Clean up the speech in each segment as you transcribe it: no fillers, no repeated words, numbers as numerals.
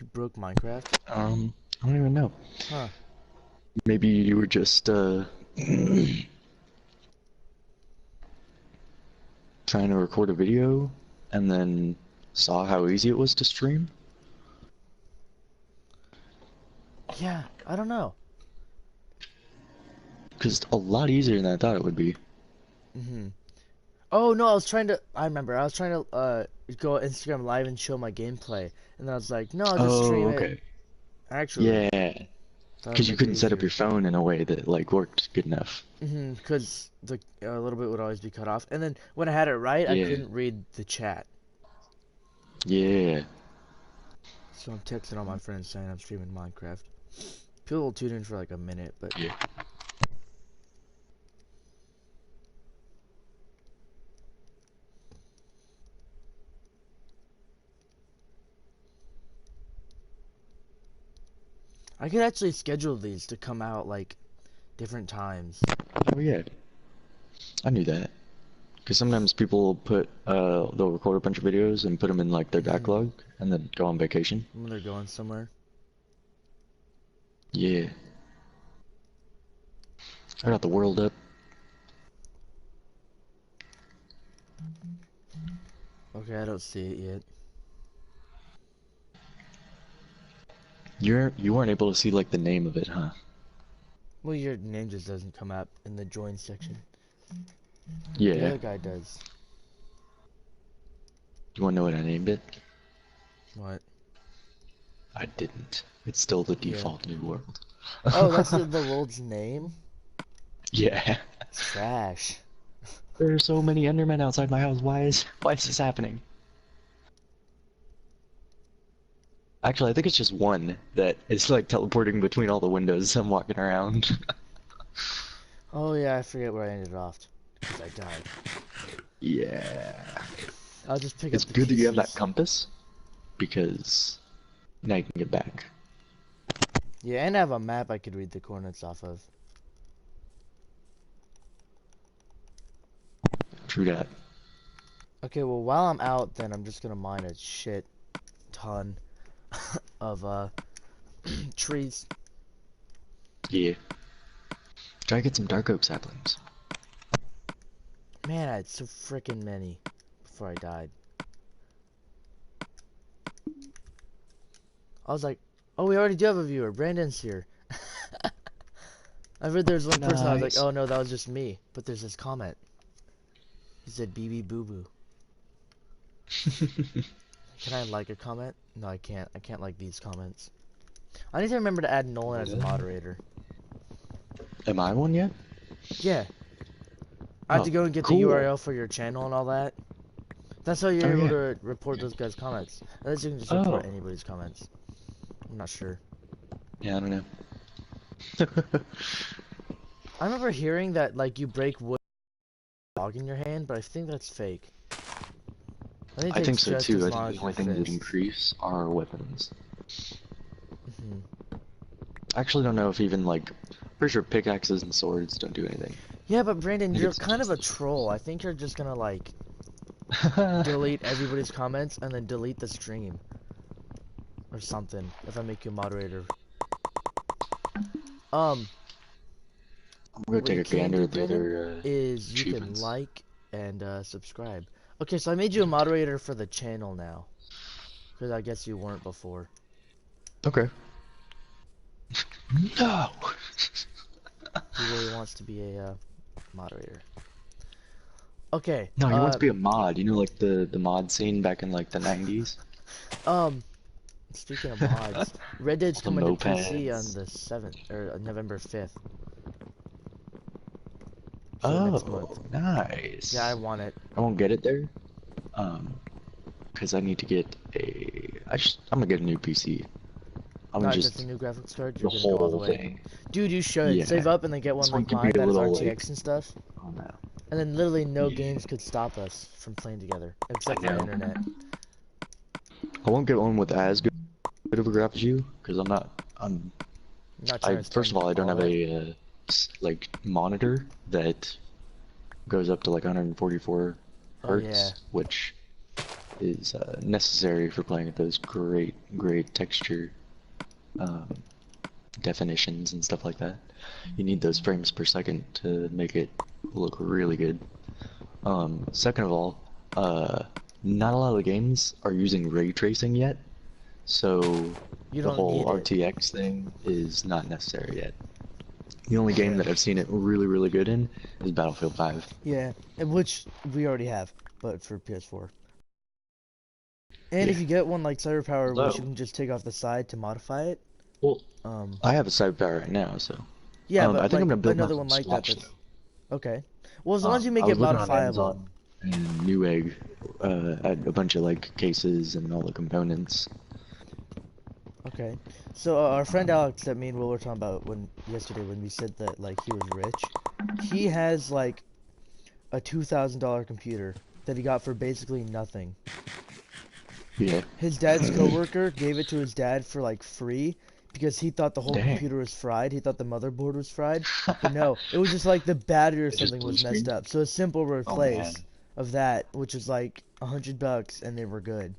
You broke Minecraft? I don't even know. Huh. Maybe you were just trying to record a video and then saw how easy it was to stream. Yeah, I don't know. Because it's a lot easier than I thought it would be. Mm-hmm. Oh no, I remember, I was trying to go Instagram live and show my gameplay. And then I was like, no, I'll just stream Oh, it okay. actually. Yeah, That would because you make it couldn't set up easier. your phone in a way that like worked good enough. Mm-hmm. Because the a little bit would always be cut off. And then when I had it right, I Yeah, couldn't read the chat. yeah. So I'm texting all my friends saying I'm streaming Minecraft. People will tune in for like a minute, but Yeah. I could actually schedule these to come out like different times. Oh yeah, I knew that. Because sometimes people put they'll record a bunch of videos and put them in like their Mm-hmm. backlog and then go on vacation. When they're going somewhere. Yeah, I got the world up. Okay, I don't see it yet. You weren't able to see like the name of it, huh? Well, your name just doesn't come up in the join section. The Yeah. other guy does. You wanna know what I named it? What? I didn't. It's still the Yeah. default new world. Oh, that's the world's name? Yeah. It's trash. There are so many Endermen outside my house. Why is this happening? Actually, I think it's just one that is like teleporting between all the windows I'm walking around. Oh yeah, I forget where I ended off. Because I died. Yeah. I'll just pick It's up the good that you have that pieces. compass because now you can get back. Yeah, and I have a map I could read the coordinates off of. True that. Okay, well while I'm out, then I'm just gonna mine a shit ton of trees. Yeah. Try to get some dark oak saplings. Man, I had so freaking many before I died. I was like, oh, we already do have a viewer. Brandon's here. I read there's one person. I was like, Nice. oh no, that was just me. But there's this comment. He said, BB boo boo. Can I like a comment? No, I can't. I can't like these comments. I need to remember to add Nolan as a moderator. Am I one yet? Yeah. I have Oh, to go and get the cool. URL for your channel and all that. That's how you're Oh able yeah. to report those guys' comments. Unless you can just report Oh. anybody's comments. I'm not sure. Yeah, I don't know. I remember hearing that like you break wood with a dog in your hand, but I think that's fake. I think I it think takes so just too. as I think long the as only your things that fists. increase are weapons. Hmm. I actually don't know if even like, pretty sure pickaxes and swords don't do anything. Yeah, but Brandon, I think you're it's kind of just a troll. I think you're just gonna like delete everybody's comments and then delete the stream or something if I make you a moderator. Um, I'm gonna what take you a can gander do, at the Brandon, other is you can achievements. like and subscribe. Okay, so I made you a moderator for the channel now, because I guess you weren't before. Okay. No. He really wants to be a moderator. Okay, No, he wants to be a mod. You know, like the mod scene back in like the 90s. um, speaking of mods, Red Dead's All the coming to PC on mopeds. the 7th, or November 5th, so next Oh, month. Yeah, I nice. want it. I won't get it there. Um, because I need to get I'm gonna get a new PC. I'm gonna Not just a just new graphics card, the you're gonna go all the whole way. thing. Dude, you should. Save Yeah. up and then get one This one like could be mine a that is little RTX like, and stuff. oh no. And then literally no Yeah. games could stop us from playing together, I except for know. internet. I won't get one with as good of a graph as you, because I'm not. I'm not trying I to first of spend all, I don't all have that. a like monitor that goes up to like 144 Oh yeah. hertz, which is necessary for playing at those great texture um, definitions and stuff like that. You need those frames per second to make it look really good. Second of all, not a lot of games are using ray tracing yet, so You the don't whole need it. RTX thing is not necessary yet. The only game Yeah. that I've seen it really good in is Battlefield 5. Yeah, and which we already have, but for PS4. And Yeah. if you get one like Cyber Power, which you Although, can just take off the side to modify it, well, um, I have a side power right now, so yeah, I but think I'm like gonna build mine another from one like that scratch that's though. okay. Well, as long as you I make it was looking on modifiable. Amazon and Newegg at a bunch of like cases and all the components. Okay. So our friend Um, Alex that me and Will were talking about when yesterday when we said that like he was rich, he has like a $2,000 computer that he got for basically nothing. yeah. His dad's coworker gave it to his dad for like free because he thought the whole Dang. computer was fried. He thought the motherboard was fried, but no, it was just like the battery or It just something blue was messed screened? up. So a simple Oh man. replace of that, which was like $100, and they were good.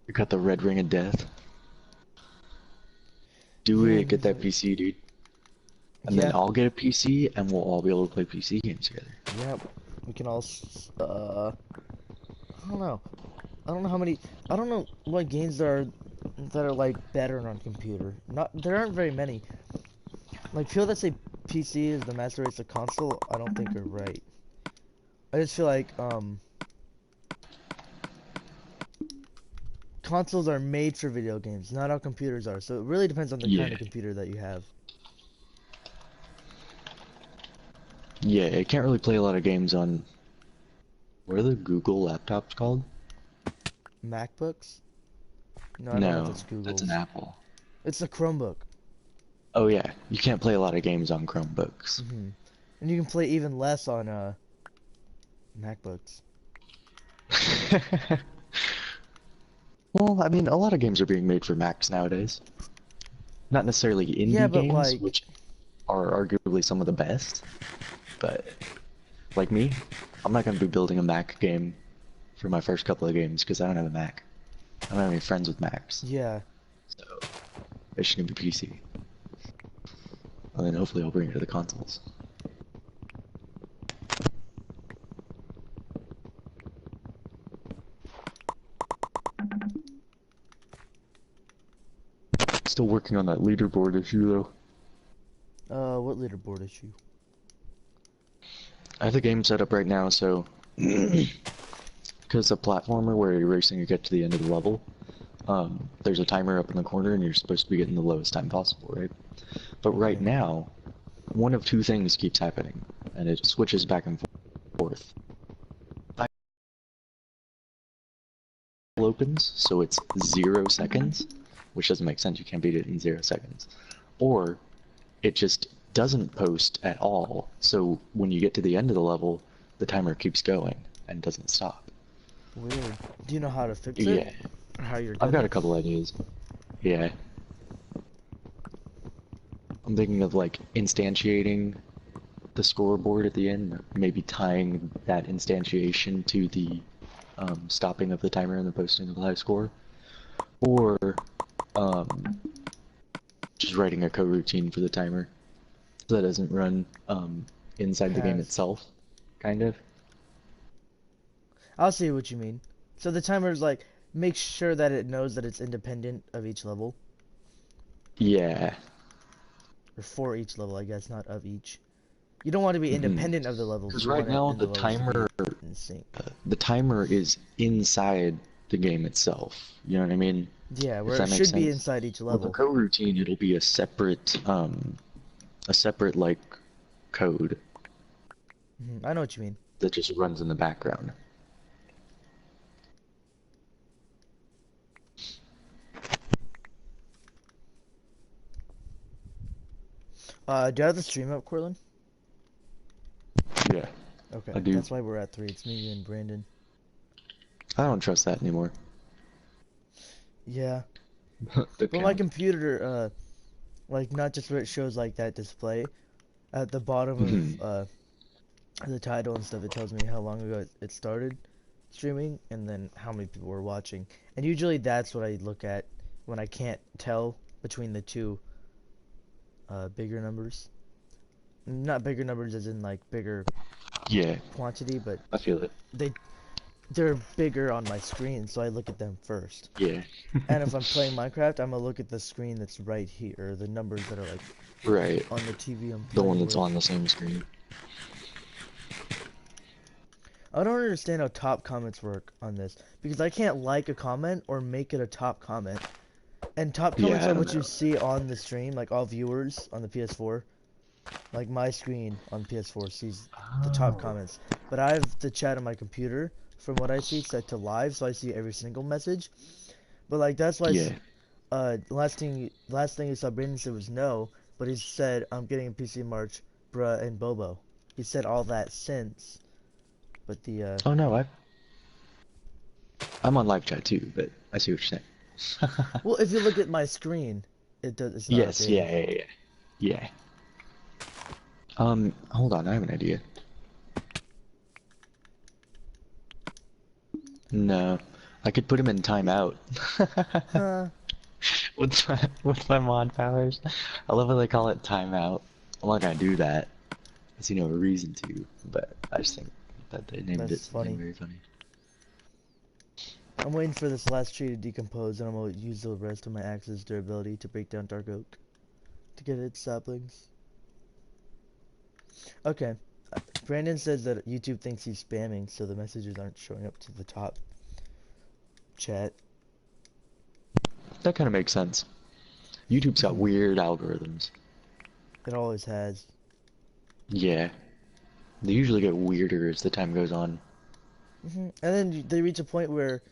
You got the red ring of death. Do Yeah, it, and get he's that like, PC, dude. And then yeah, I'll get a PC and we'll all be able to play PC games together. yeah, we can all, I don't know. I don't know how many. I don't know what games there are that are like better on computer. Not there aren't very many. Like people that say PC is the master race of console, I don't think are right. I just feel like consoles are made for video games, not how computers are. So it really depends on the kind Yeah. of computer that you have. Yeah, I can't really play a lot of games on, what are the Google laptops called? MacBooks? No, I don't know if No, it's that's an Google's. Apple. It's a Chromebook. Oh yeah, you can't play a lot of games on Chromebooks. And you can play even less on MacBooks. Well, I mean, a lot of games are being made for Macs nowadays. Not necessarily Yeah, indie but games, like which are arguably some of the best, but like me, I'm not going to be building a Mac game for my first couple of games because I don't have a Mac. I don't have any friends with Macs, yeah. so it should be PC. And then hopefully I'll bring it to the consoles. Still working on that leaderboard issue though. What leaderboard issue? I have the game set up right now, so because it's a platformer where you're racing to get to the end of the level, there's a timer up in the corner and you're supposed to be getting the lowest time possible, right? But right Okay. now, one of two things keeps happening, and it switches back and forth. Timer opens, so it's 0 seconds, which doesn't make sense. You can't beat it in 0 seconds. Or it just doesn't post at all, so when you get to the end of the level, the timer keeps going and doesn't stop. Weird. Do you know how to fix it? Yeah, Or how you're I've gonna? got a couple ideas. Yeah. I'm thinking of like instantiating the scoreboard at the end, maybe tying that instantiation to the stopping of the timer and the posting of the high score, or um, just writing a coroutine for the timer so that it doesn't run inside the game Past. itself, kind of. I'll see what you mean. So the timer's like make sure that it knows that it's independent of each level, Yeah. or for each level, I guess, not of each. You don't want to be Mm-hmm. independent of the levels. Because You right want it now in the levels to be in sync. the timer is inside the game itself. You know what I mean? Yeah, If where it that makes should be sense. inside each With a level. coroutine, it'll be a separate like code I know what you mean. that just runs in the background. Do you have the stream up, Corlin? Yeah, Okay, I do. that's why we're at 3. It's me, you, and Brandon. I don't trust that anymore. Yeah, The but my count. computer, like not just where it shows like that display at the bottom Mhm. of the title and stuff. It tells me how long ago it started. streaming and then how many people were watching. And usually that's what I look at when I can't tell between the two bigger numbers. Not bigger numbers as in like bigger Yeah, quantity, but I feel it. they they're bigger on my screen, so I look at them first. Yeah. And if I'm playing Minecraft, I'm gonna look at the screen that's right here, the numbers that are like Right. on the TV I'm The one playing that's with. on the same screen. I don't understand how top comments work on this because I can't like a comment or make it a top comment. And top Yeah, comments I are don't what you know. see on the stream, like all viewers on the PS4. Like my screen on PS4 sees the top Oh. comments, but I have the chat on my computer from what I see set to live, so I see every single message. But like that's why Yeah. last thing you saw Brandon said was no, but he said I'm getting a PC in March, bruh and Bobo. He said all that since, but Oh no, I'm on live chat too, but I see what you're saying. well, if you look at my screen, it's not Yes, updating. yeah. Hold on, I have an idea. No, I could put him in timeout. Huh? With my mod powers. I love how they call it timeout. I'm not gonna do that. I see no reason to, but I just think that they named it That's something funny. very funny. I'm waiting for this last tree to decompose, and I'm gonna use the rest of my axe's durability to break down dark oak to get its saplings. Okay. Brandon says that YouTube thinks he's spamming, so the messages aren't showing up to the top chat. That kind of makes sense. YouTube's got Mhm. weird algorithms. It always has. Yeah, they usually get weirder as the time goes on. And then they reach a point where,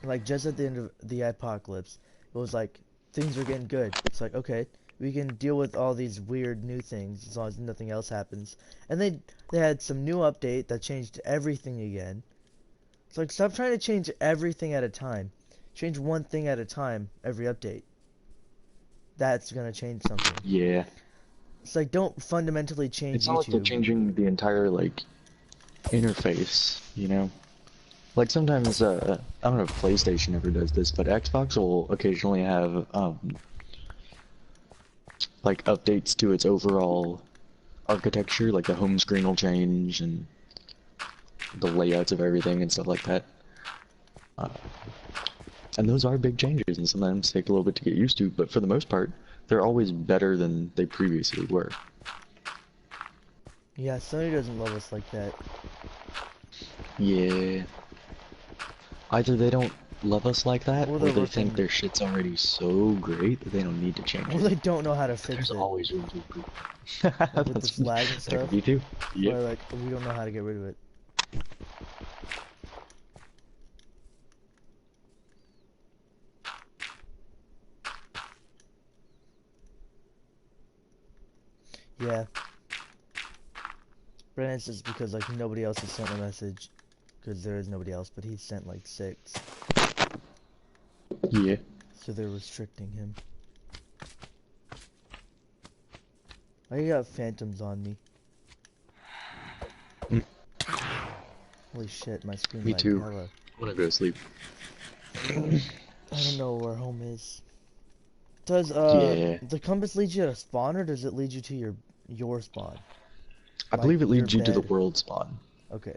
like, just at the end of the apocalypse, it was like things were getting good. It's like, okay, we can deal with all these weird new things as long as nothing else happens. And they had some new update that changed everything again. It's like, stop trying to change everything at a time. Change one thing at a time every update. That's gonna change something. Yeah, It's like, don't fundamentally change it's not like they're YouTube. changing the entire like interface, you know? Like sometimes, I don't know if PlayStation ever does this, but Xbox will occasionally have like updates to its overall architecture, like the home screen will change and the layouts of everything and stuff like that. Uh, and those are big changes and sometimes take a little bit to get used to, but for the most part, they're always better than they previously were. Yeah, Sony doesn't love us like that. Yeah. Either they don't love us like that, Or or they're they think working, their shit's already so great that they don't need to change or it. they don't know how to But there's fix it. always room to improve. Like with this lag and That could stuff. be too. Yep. Or like, we don't know how to get rid of it. Yeah. Brandon says because like nobody else has sent a message. Because there is nobody else, but he sent like 6. Yeah. So they're restricting him. I got phantoms on me. Mm. Holy shit, my screen Me like too. hella. I wanna go to sleep. I don't know where home is. Does Yeah. the compass lead you to spawn or does it lead you to your spawn? I Like believe it your leads you to the bed? world spawn. Okay.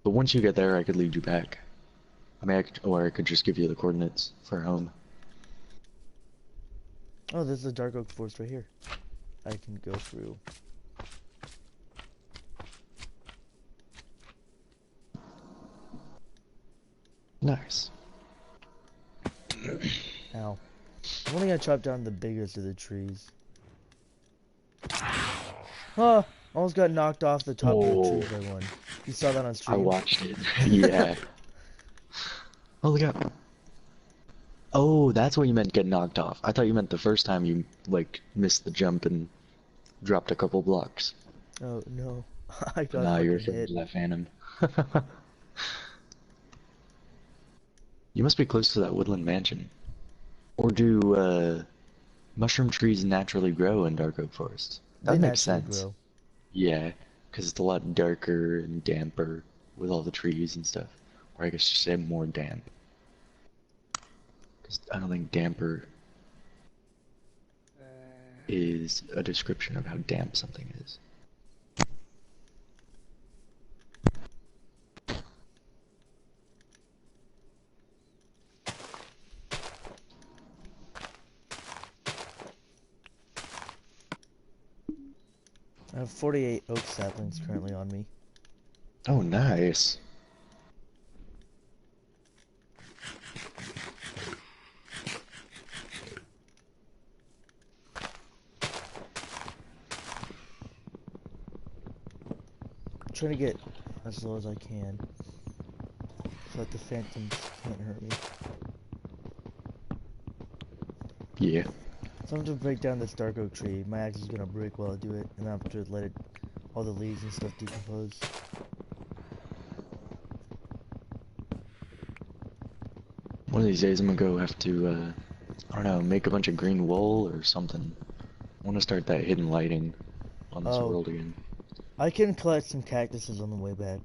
But once you get there, I could lead you back. I mean, or I could just give you the coordinates for home. Oh, there's the dark oak forest right here. I can go through. Nice. Ow. I'm only gonna chop down the biggest of the trees. Huh! Almost got knocked off the top of the Oh, tree by one. You saw that on I stream? watched it. Yeah. Oh, look out. Oh, that's what you meant get knocked off. I thought you meant the first time you, like, missed the jump and dropped a couple blocks. Oh, no. I got Nah, you're fucking referring hit. to that phantom. You must be close to that woodland mansion. Or do, mushroom trees naturally grow in dark oak forests? That They would make naturally sense. grow. Yeah, because it's a lot darker and damper with all the trees and stuff. Or I guess just say more damp. 'Cause I don't think damper is a description of how damp something is. I have 48 oak saplings currently on me. Oh, nice. I'm trying to get as low as I can so that the phantoms can't hurt me. Yeah. So I'm gonna break down this dark oak tree. My axe is gonna break while I do it, and I have to let it, all the leaves and stuff decompose. One of these days I'm gonna go have to, I don't know, make a bunch of green wool or something. I want to start that hidden lighting on this Oh, world again. I can collect some cactuses on the way back.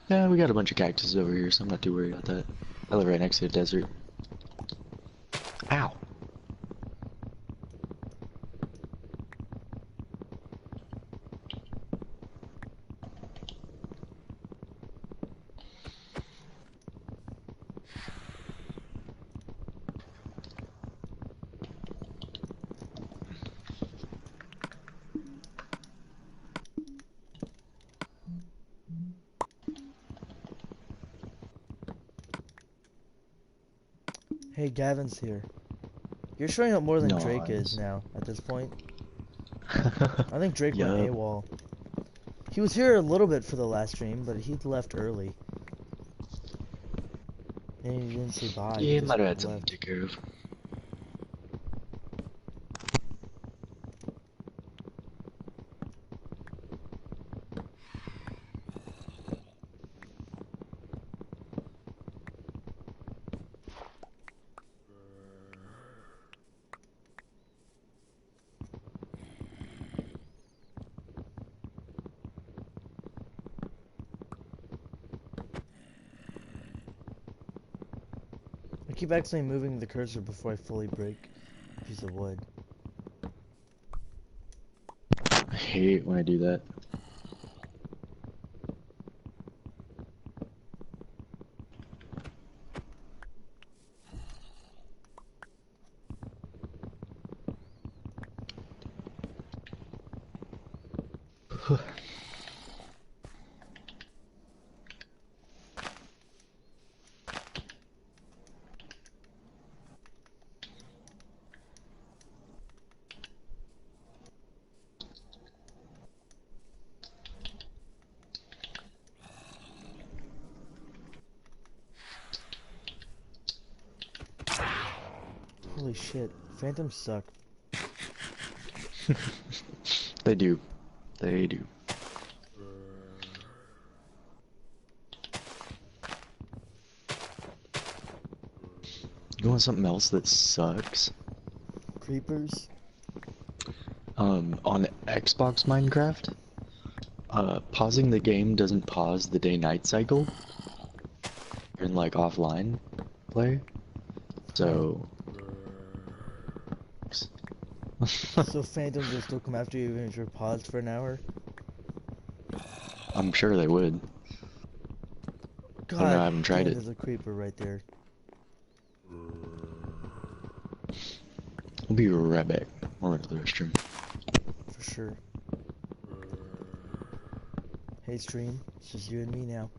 Yeah, we got a bunch of cactuses over here, so I'm not too worried about that. I live right next to the desert. Ow! Hey, Gavin's here. You're showing up more than Drake is Nice. now, at this point. I think Drake went Yup. AWOL. He was here a little bit for the last stream, but he left early. And he didn't say bye, he Yeah, just might have had something to left. take care of. I keep accidentally moving the cursor before I fully break a piece of wood. I hate when I do that. Holy shit, phantoms suck. They do. They do. You want something else that sucks? Creepers? On Xbox Minecraft, pausing the game doesn't pause the day-night cycle. You're in like offline play. Huh. So So phantoms will still come after you even if you're paused for an hour? I'm sure they would. I don't know, I God haven't tried damn, it. there's a creeper right there. We'll be right back. We're going to the restroom. For sure. Hey stream, it's just you and me now.